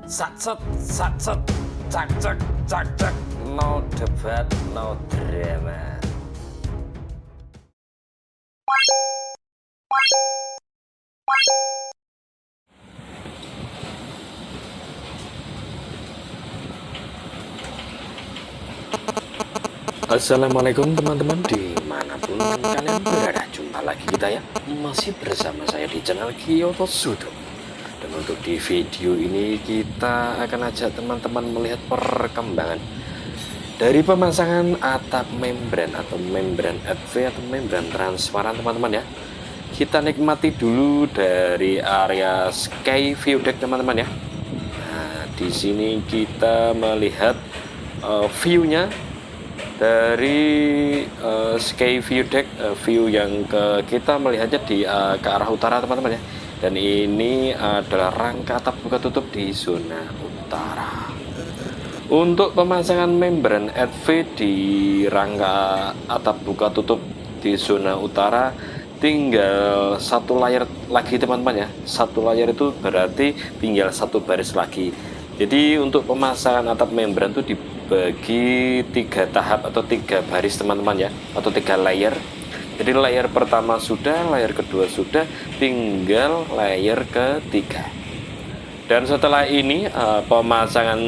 Satset, satset, cak cak, cak cak. No debat, no drama. Assalamualaikum teman-teman dimanapun kalian berada. Jumpa lagi kita ya, masih bersama saya di channel Kyoto Sudo. Dan untuk di video ini kita akan ajak teman-teman melihat perkembangan dari pemasangan atap membran atau membran ADV atau membran transparan teman-teman ya. Kita nikmati dulu dari area Sky View Deck teman-teman ya. Nah, di sini kita melihat view-nya dari Sky View Deck, view yang kita melihatnya di ke arah utara teman-teman ya. Dan ini adalah rangka atap buka tutup di zona utara. Untuk pemasangan membran ADV di rangka atap buka tutup di zona utara tinggal satu layar lagi teman-teman ya. Satu layar itu berarti tinggal satu baris lagi. Jadi untuk pemasangan atap membran itu dibagi 3 tahap atau 3 baris teman-teman ya, atau 3 layer. Jadi layer pertama sudah, layer kedua sudah, tinggal layer ketiga. Dan setelah ini pemasangan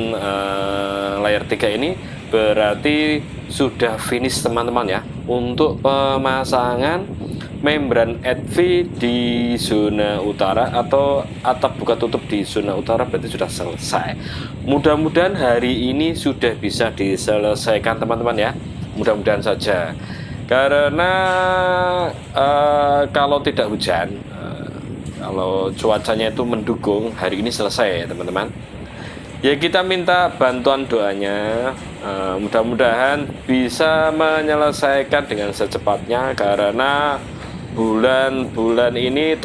layer 3 ini berarti sudah finish teman-teman ya. Untuk pemasangan membran ADV di zona utara atau atap buka tutup di zona utara berarti sudah selesai. Mudah-mudahan hari ini sudah bisa diselesaikan teman-teman ya. Mudah-mudahan saja. Karena kalau tidak hujan, kalau cuacanya itu mendukung, hari ini selesai ya teman-teman. Ya kita minta bantuan doanya, mudah-mudahan bisa menyelesaikan dengan secepatnya karena bulan-bulan ini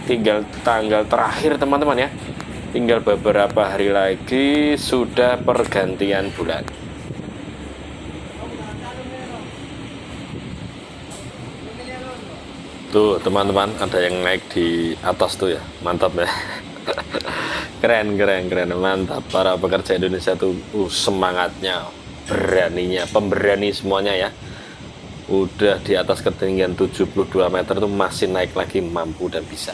tinggal tanggal terakhir teman-teman ya. Tinggal beberapa hari lagi sudah pergantian bulan. Tuh teman-teman, ada yang naik di atas tuh ya, mantap ya. Keren, mantap. Para pekerja Indonesia tuh semangatnya, beraninya, pemberani semuanya ya. Udah di atas ketinggian 72 meter tuh masih naik lagi, mampu dan bisa.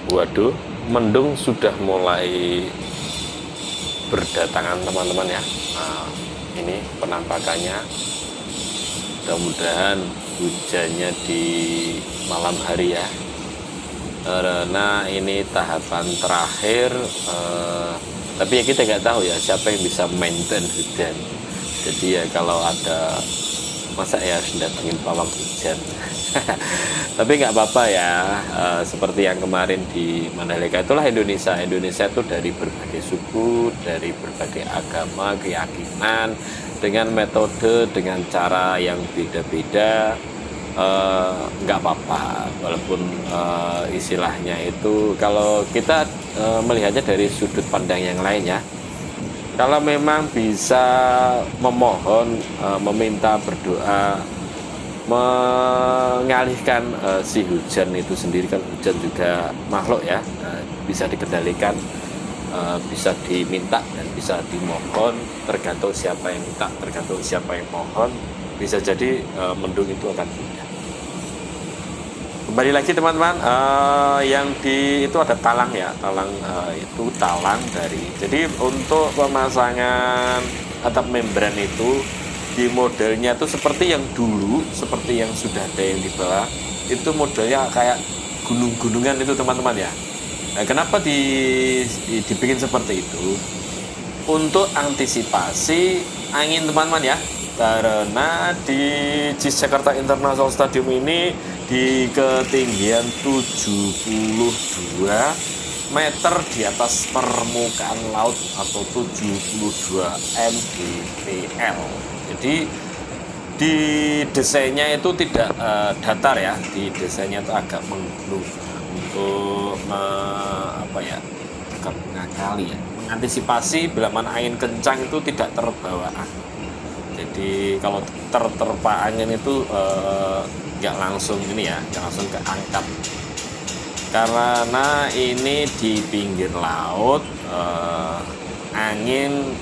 Waduh, mendung sudah mulai berdatangan teman-teman ya. Nah, ini penampakannya. Mudah-mudahan hujannya di malam hari ya. Karena ini tahapan terakhir. Tapi ya kita nggak tahu ya siapa yang bisa maintain hujan. Jadi ya kalau ada masa ya harus datengin pawang hujan. Tapi nggak apa-apa ya, seperti yang kemarin di Mandalika, itulah Indonesia. Indonesia itu dari berbagai suku, dari berbagai agama, keyakinan, dengan metode, dengan cara yang beda-beda. Nggak apa-apa, walaupun istilahnya itu kalau kita melihatnya dari sudut pandang yang lain ya. Kalau memang bisa memohon, meminta, berdoa, mengalihkan si hujan itu sendiri, kan hujan juga makhluk ya, bisa dikendalikan, bisa diminta dan bisa dimohon, tergantung siapa yang minta, tergantung siapa yang mohon, bisa jadi mendung itu akan mudah. Kembali lagi teman-teman, yang di itu ada talang ya, talang itu talang dari. Jadi untuk pemasangan atap membran itu di modelnya itu seperti yang dulu, seperti yang sudah ada yang di bawah, itu modelnya kayak gunung-gunungan itu teman-teman ya. Nah, kenapa dibikin seperti itu? Untuk antisipasi angin teman-teman ya. Karena di Jakarta International Stadium ini di ketinggian 72 meter di atas permukaan laut atau 72 mdpl. Jadi di desainnya itu tidak datar ya, di desainnya itu agak menggunung untuk bukan mengakali ya, mengantisipasi bila mana angin kencang itu tidak terbawa angin. Jadi kalau terpa angin itu nggak langsung ini ya, nggak langsung keangkat, karena ini di pinggir laut. Angin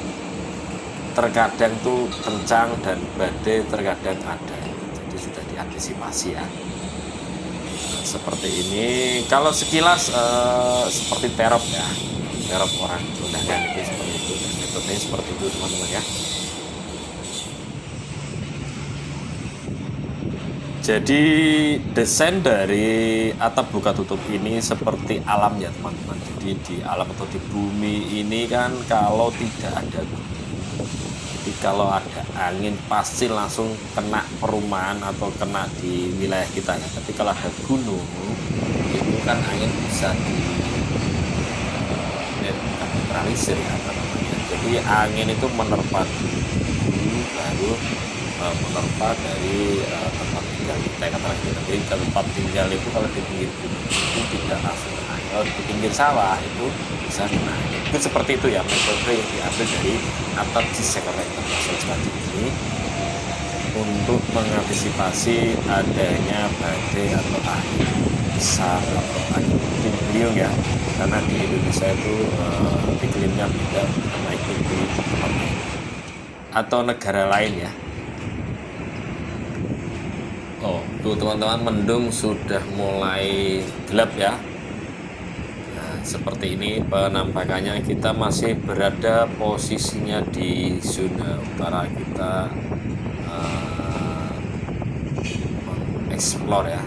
terkadang tuh kencang dan badai terkadang ada, jadi sudah diantisipasi ya. Seperti ini, kalau sekilas seperti terop ya, terop orang undangan itu seperti itu, dan metodenya seperti itu teman-teman ya. Jadi desain dari atap buka tutup ini seperti alam ya teman-teman. Jadi di alam atau di bumi ini kan kalau tidak ada, jadi kalau ada angin pasti langsung kena perumahan atau kena di wilayah kita ya. Tapi kalau ada gunung itu kan angin bisa netralisir ya namanya. Jadi angin itu menerpa dulu baru menerpa dari tempat tinggal kita, katakan gitu. Jadi tempat tinggal itu kalau di pinggir gunung itu tidak langsung kena angin. Kalau di pinggir sawah itu bisa kena angin. Itu seperti itu ya metode yang diambil dari atap JIS Jakarta International Stadium ini untuk mengantisipasi adanya badai atau angin besar atau angin beliung ya, karena di Indonesia itu iklimnya beda sama iklim di tempat lain atau negara lain ya. Oh, tuh teman-teman, mendung sudah mulai gelap ya. Nah, seperti ini penampakannya. Kita masih berada posisinya di zona utara. Kita explore ya,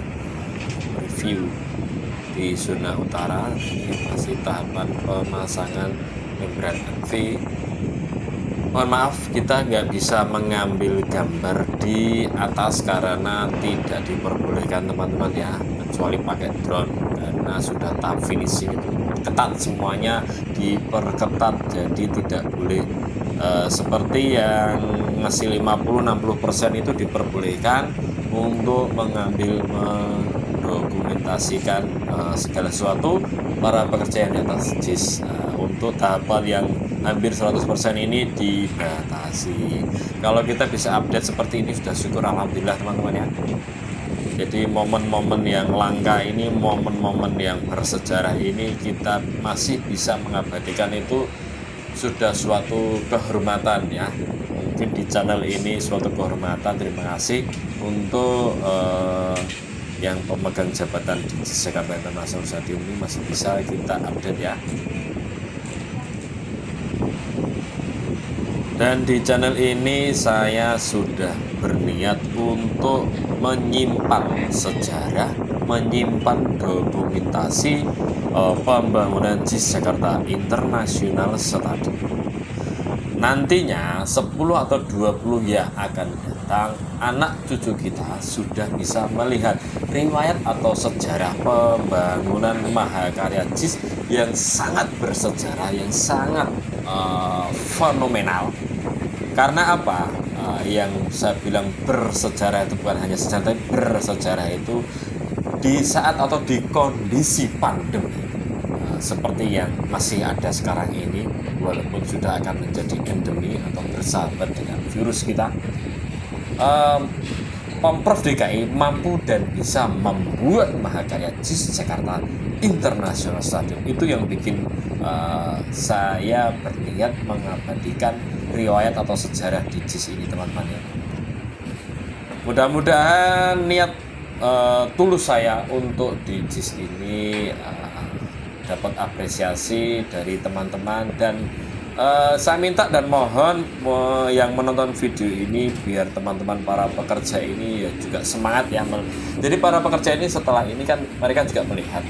review di zona utara. Ini masih tahapan pemasangan membran MV. Mohon maaf, kita nggak bisa mengambil gambar di atas karena tidak diperbolehkan teman-teman ya, kecuali pakai drone, karena sudah tahap finishing itu ketat, semuanya diperketat, jadi tidak boleh seperti yang ngasih 50-60% itu diperbolehkan untuk mengambil mendokumentasikan segala sesuatu para pekerja yang di atas JIS. Untuk tahapan yang hampir 100% ini dibatasi. Kalau kita bisa update seperti ini sudah syukur alhamdulillah teman-teman ya. Jadi momen-momen yang langka ini, momen-momen yang bersejarah ini kita masih bisa mengabadikan, itu sudah suatu kehormatan ya. Mungkin di channel ini suatu kehormatan. Terima kasih untuk yang pemegang jabatan di JIS Jakarta International Stadium ini masih bisa kita update ya. Dan di channel ini saya sudah berniat untuk menyimpan sejarah, menyimpan dokumentasi pembangunan JIS Jakarta International Stadium. Nantinya 10 atau 20 yang akan datang, anak cucu kita sudah bisa melihat riwayat atau sejarah pembangunan mahakarya JIS yang sangat bersejarah, yang sangat fenomenal. Karena apa? Yang saya bilang bersejarah itu bukan hanya sejarah, tapi bersejarah itu di saat atau di kondisi pandemi seperti yang masih ada sekarang ini, walaupun sudah akan menjadi endemi atau bersahabat dengan virus kita. Pemprov DKI mampu dan bisa membuat mahakarya JIS Jakarta International Stadium. Itu yang bikin saya berniat mengabadikan riwayat atau sejarah di JIS ini teman-teman ya. Mudah-mudahan niat tulus saya untuk di JIS ini dapat apresiasi dari teman-teman, dan saya minta dan mohon yang menonton video ini biar teman-teman para pekerja ini ya juga semangat ya. Jadi para pekerja ini setelah ini kan mereka juga melihat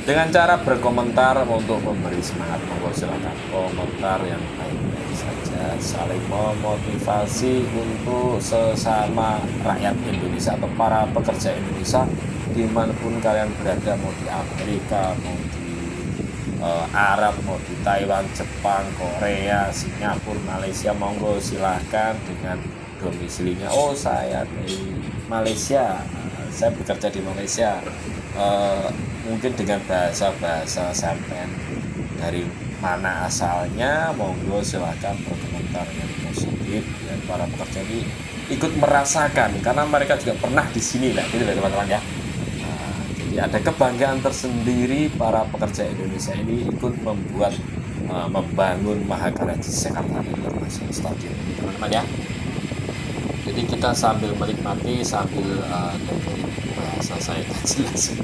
dengan cara berkomentar untuk memberi semangat. Monggo silakan komentar yang baik-baik saja, saling memotivasi untuk sesama rakyat Indonesia atau para pekerja Indonesia dimanapun kalian berada, mau di Amerika, mau di Arab, mau di Taiwan, Jepang, Korea, Singapura, Malaysia, monggo silahkan dengan domisilinya. Oh, saya di Malaysia, saya bekerja di Malaysia, mungkin dengan bahasa sampean dari mana asalnya, monggo silakan berkomentar yang positif. Dan para pekerja ini ikut merasakan karena mereka juga pernah di sini lah, gitu ya teman-teman ya. Jadi ada kebanggaan tersendiri para pekerja Indonesia ini ikut membangun Mahakarya Jakarta International Stadium, teman-teman ya. Jadi kita sambil menikmati, sambil dengerin bahasa saya jelas.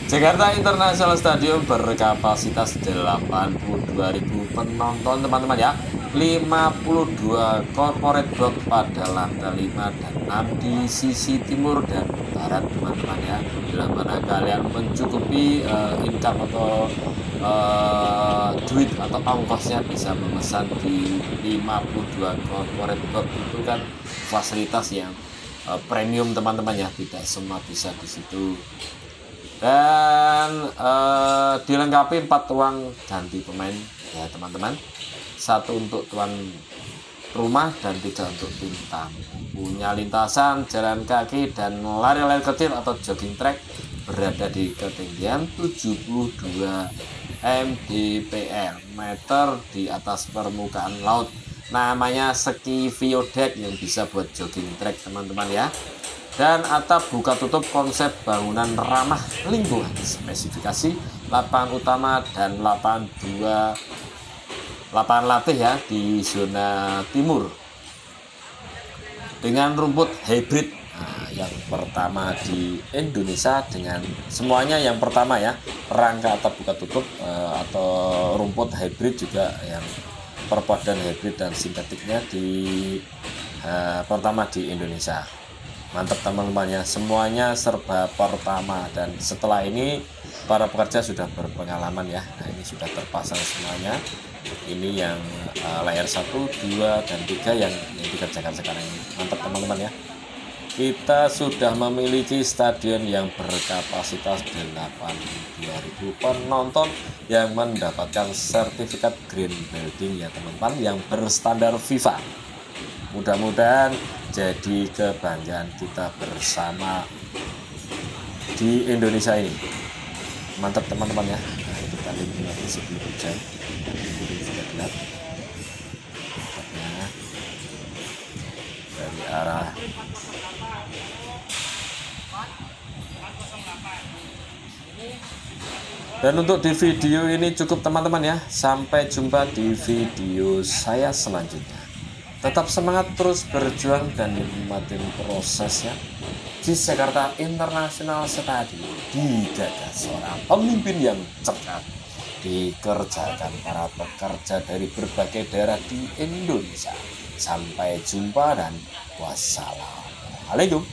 Jakarta International Stadium berkapasitas 82.000 penonton, teman-teman ya. 52 corporate box pada lantai 5 dan 6 di sisi timur dan barat, teman-teman ya. Bila mana kalian mencukupi income atau duit atau ongkosnya, bisa memesan di 52 corporate box. Itu kan fasilitas yang premium, teman-teman ya. Tidak semua bisa di situ. Dan dilengkapi 4 ruang ganti pemain ya teman-teman, 1 untuk tuan rumah dan 3 untuk tim tamu. Punya lintasan jalan kaki dan lari-lari kecil atau jogging track berada di ketinggian 72 mdpl meter di atas permukaan laut. Namanya ski view deck yang bisa buat jogging track, teman-teman ya. Dan atap buka tutup konsep bangunan ramah lingkungan. Spesifikasi lapangan utama dan lapangan latih ya di zona timur dengan rumput hybrid. Yang pertama di Indonesia dengan semuanya yang pertama ya, rangka atap buka tutup atau rumput hybrid juga yang perpaduan hybrid dan sintetiknya pertama di Indonesia. Mantap teman-teman ya, semuanya serba pertama. Dan setelah ini para pekerja sudah berpengalaman ya. Nah ini sudah terpasang semuanya. Ini yang layar 1, 2, dan 3 yang dikerjakan sekarang ini. Mantap teman-teman ya. Kita sudah memiliki stadion yang berkapasitas 82.000 penonton yang mendapatkan sertifikat green building ya teman-teman, yang berstandar FIFA. Mudah-mudahan jadi kebanggaan kita bersama di Indonesia ini. Mantap teman-teman ya. Nah, kita lihat lagi sebelum hujan. Ini sudah gelap. Dari arah dan untuk di video ini cukup teman-teman ya. Sampai jumpa di video saya selanjutnya. Tetap semangat, terus berjuang dan nikmatin prosesnya. Di Jakarta International Stadium digagas seorang pemimpin yang cerdas, dikerjakan para pekerja dari berbagai daerah di Indonesia. Sampai jumpa dan wassalamualaikum.